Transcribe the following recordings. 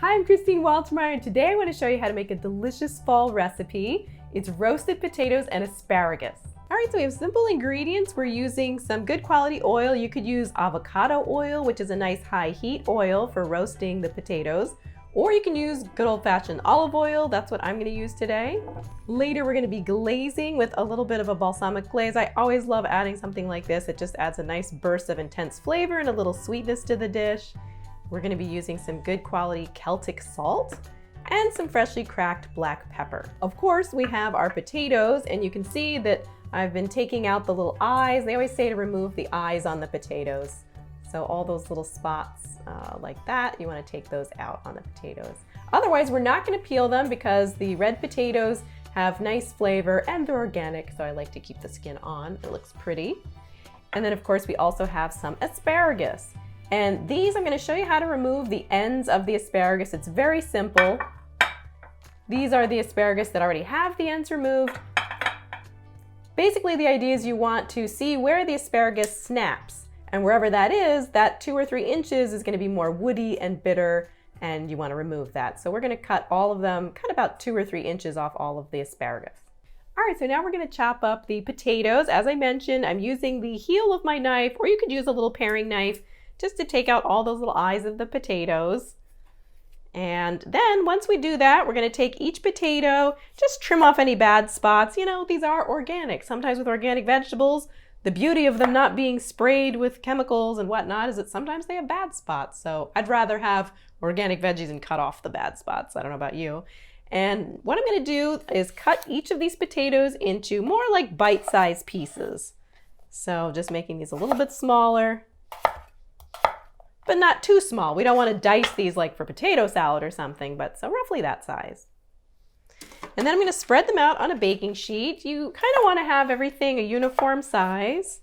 Hi, I'm Christine Waltermeyer, and today I want to show you how to make a delicious fall recipe. It's roasted potatoes and asparagus. All right, so we have simple ingredients. We're using some good quality oil. You could use avocado oil, which is a nice high heat oil for roasting the potatoes. Or you can use good old-fashioned olive oil. That's what I'm going to use today. Later, we're going to be glazing with a little bit of a balsamic glaze. I always love adding something like this. It just adds a nice burst of intense flavor and a little sweetness to the dish. We're going to be using some good quality Celtic salt and some freshly cracked black pepper. Of course, we have our potatoes, and you can see that I've been taking out the little eyes. They always say to remove the eyes on the potatoes. So all those little spots like that, you want to take those out on the potatoes. Otherwise, we're not going to peel them because the red potatoes have nice flavor and they're organic, so I like to keep the skin on. It looks pretty. And then of course, we also have some asparagus. And these, I'm going to show you how to remove the ends of the asparagus. It's very simple. These are the asparagus that already have the ends removed. Basically, the idea is you want to see where the asparagus snaps. And wherever that is, that 2 or 3 inches is going to be more woody and bitter, and you want to remove that. So we're going to cut all of them, cut about 2 or 3 inches off all of the asparagus. All right, so now we're going to chop up the potatoes. As I mentioned, I'm using the heel of my knife, or you could use a little paring knife just to take out all those little eyes of the potatoes. And then once we do that, we're going to take each potato, just trim off any bad spots. You know, these are organic. Sometimes with organic vegetables, the beauty of them not being sprayed with chemicals and whatnot is that sometimes they have bad spots. So I'd rather have organic veggies and cut off the bad spots. I don't know about you. And what I'm going to do is cut each of these potatoes into more like bite-sized pieces. So just making these a little bit smaller, but not too small. We don't want to dice these like for potato salad or something, but so roughly that size. And then I'm going to spread them out on a baking sheet. You kind of want to have everything a uniform size.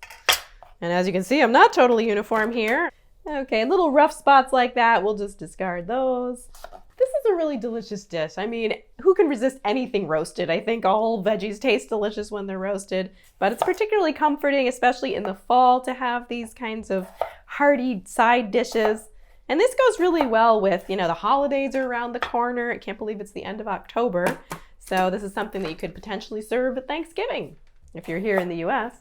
And as you can see, I'm not totally uniform here. Okay, little rough spots like that, we'll just discard those. This is a really delicious dish. I mean, who can resist anything roasted? I think all veggies taste delicious when they're roasted, but it's particularly comforting, especially in the fall, to have these kinds of hearty side dishes. And this goes really well with, you know, the holidays are around the corner. I can't believe it's the end of October. So this is something that you could potentially serve at Thanksgiving if you're here in the US.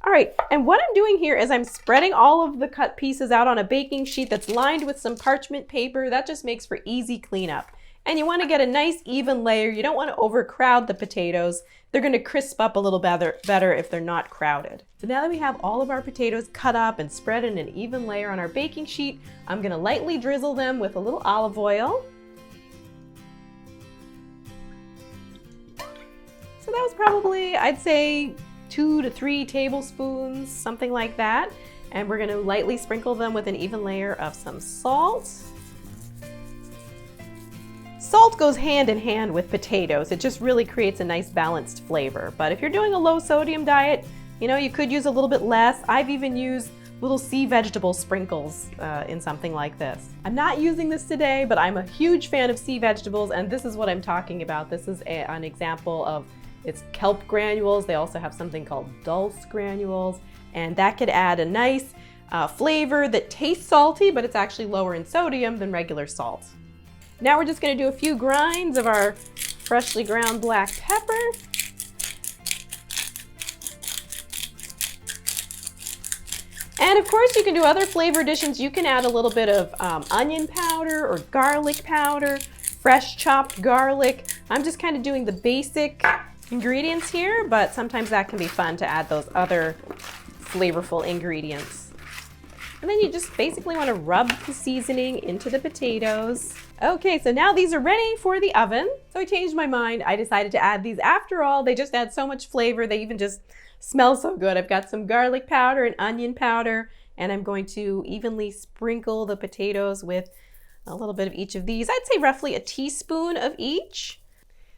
All right, and what I'm doing here is I'm spreading all of the cut pieces out on a baking sheet that's lined with some parchment paper. That just makes for easy cleanup. And you want to get a nice even layer. You don't want to overcrowd the potatoes. They're going to crisp up a little better if they're not crowded. So now that we have all of our potatoes cut up and spread in an even layer on our baking sheet, I'm going to lightly drizzle them with a little olive oil. So that was probably, I'd say, 2 to 3 tablespoons, something like that. And we're going to lightly sprinkle them with an even layer of some salt. Salt goes hand in hand with potatoes. It just really creates a nice balanced flavor. But if you're doing a low sodium diet, you know, you could use a little bit less. I've even used little sea vegetable sprinkles in something like this. I'm not using this today, but I'm a huge fan of sea vegetables, and this is what I'm talking about. This is an example of it's kelp granules. They also have something called dulse granules, and that could add a nice flavor that tastes salty, but it's actually lower in sodium than regular salt. Now we're just going to do a few grinds of our freshly ground black pepper. And of course, you can do other flavor additions. You can add a little bit of onion powder or garlic powder, fresh chopped garlic. I'm just kind of doing the basic ingredients here, but sometimes that can be fun to add those other flavorful ingredients. And then you just basically want to rub the seasoning into the potatoes. Okay, so now these are ready for the oven. So I changed my mind. I decided to add these. After all, they just add so much flavor. They even just smell so good. I've got some garlic powder and onion powder, and I'm going to evenly sprinkle the potatoes with a little bit of each of these. I'd say roughly a teaspoon of each.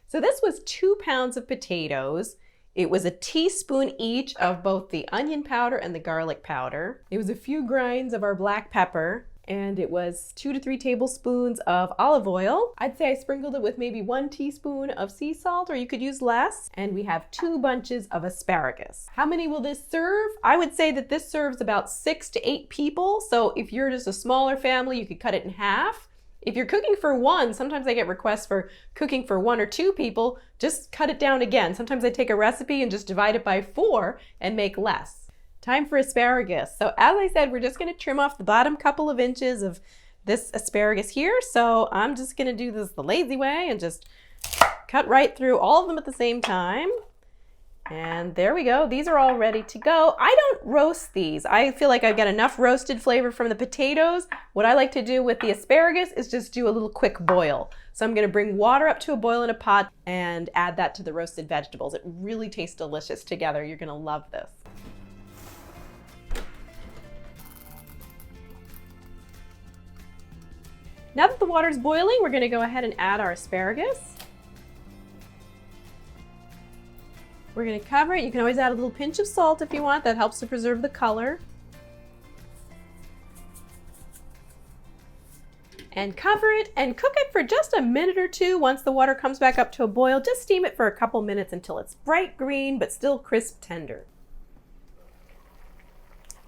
So this was 2 pounds of potatoes. It was a teaspoon each of both the onion powder and the garlic powder. It was a few grinds of our black pepper, and it was 2 to 3 tablespoons of olive oil. I'd say I sprinkled it with maybe 1 teaspoon of sea salt, or you could use less. And we have 2 bunches of asparagus. How many will this serve? I would say that this serves about 6 to 8 people. So if you're just a smaller family, you could cut it in half. If you're cooking for one, sometimes I get requests for cooking for 1 or 2 people, just cut it down again. Sometimes I take a recipe and just divide it by 4 and make less. Time for asparagus. So as I said, we're just gonna trim off the bottom couple of inches of this asparagus here. So I'm just gonna do this the lazy way and just cut right through all of them at the same time. And there we go. These are all ready to go. I don't roast these. I feel like I've got enough roasted flavor from the potatoes. What I like to do with the asparagus is just do a little quick boil. So I'm gonna bring water up to a boil in a pot and add that to the roasted vegetables. It really tastes delicious together. You're gonna love this. Now that the water's boiling, we're gonna go ahead and add our asparagus. We're going to cover it. You can always add a little pinch of salt if you want. That helps to preserve the color. And cover it and cook it for just a minute or 2. Once the water comes back up to a boil, just steam it for a couple minutes until it's bright green but still crisp tender.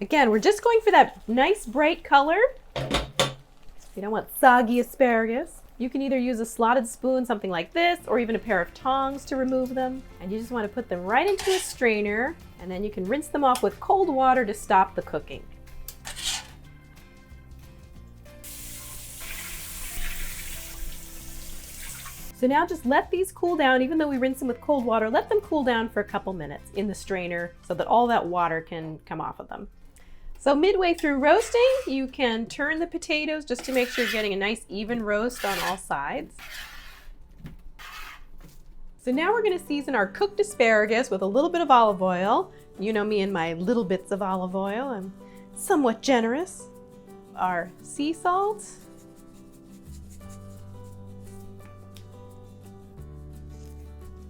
Again, we're just going for that nice bright color. You don't want soggy asparagus. You can either use a slotted spoon, something like this, or even a pair of tongs to remove them. And you just want to put them right into a strainer, and then you can rinse them off with cold water to stop the cooking. So now just let these cool down. Even though we rinse them with cold water, let them cool down for a couple minutes in the strainer so that all that water can come off of them. So midway through roasting, you can turn the potatoes just to make sure you're getting a nice even roast on all sides. So now we're going to season our cooked asparagus with a little bit of olive oil. You know me and my little bits of olive oil. I'm somewhat generous. Our sea salt.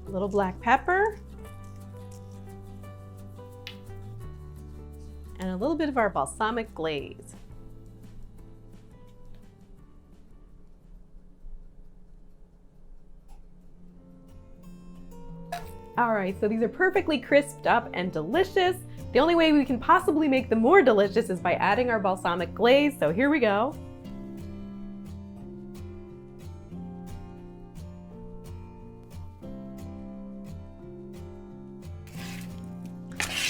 A little black pepper. And a little bit of our balsamic glaze. All right, so these are perfectly crisped up and delicious. The only way we can possibly make them more delicious is by adding our balsamic glaze, so here we go.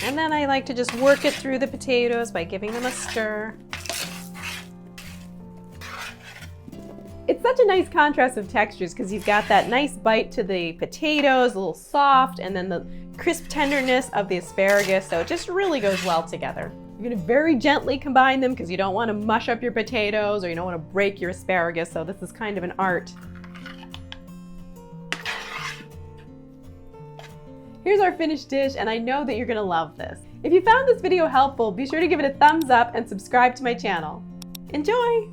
And then I like to just work it through the potatoes by giving them a stir. It's such a nice contrast of textures because you've got that nice bite to the potatoes, a little soft, and then the crisp tenderness of the asparagus, so it just really goes well together. You're going to very gently combine them because you don't want to mush up your potatoes or you don't want to break your asparagus, so this is kind of an art. Here's our finished dish, and I know that you're gonna love this. If you found this video helpful, be sure to give it a thumbs up and subscribe to my channel. Enjoy!